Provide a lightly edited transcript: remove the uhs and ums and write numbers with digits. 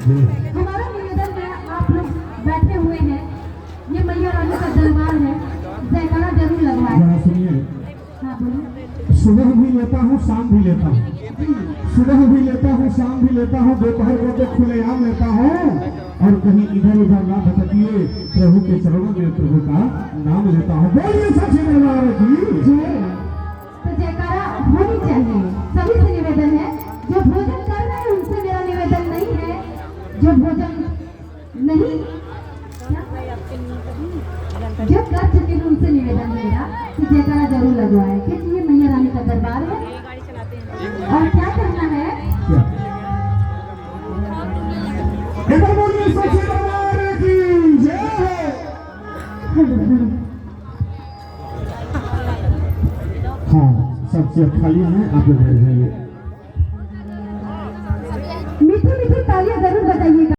हमारा निवेदन है, आप लोग बैठे हुए हैं, ये मैया रानी का दरबार है, जयकारा जरूर लगवाएं। जरा सुनिए, हाँ बोलिए। सुबह भी लेता हूँ, शाम भी लेता हूँ, सुबह भी लेता हूँ, शाम भी लेता हूँ, दोपहर को तो खुलेआम लेता हूँ, और कहीं इधर उधर ना भटकिए, प्रभु के चरणों में प्रभु का नाम लेता हूँ। बोलिए सच्ची दरबार की जय। तो जयकारा होनी चाहिए, सभी से निवेदन है। जो भोजन कर रहे हैं उनसे मेरा निवेदन नहीं है, जो भोजन नहीं जो कर चुके हैं उनसे निवेदन मेरा कि जयकारा जरूर लगवाए, क्योंकि ये मैया रानी का दरबार है। और क्या करना है, बोलिए सच्ची दरबार की जय। हाँ, सब चीज खाली है, आप लोग बैठ जाइए।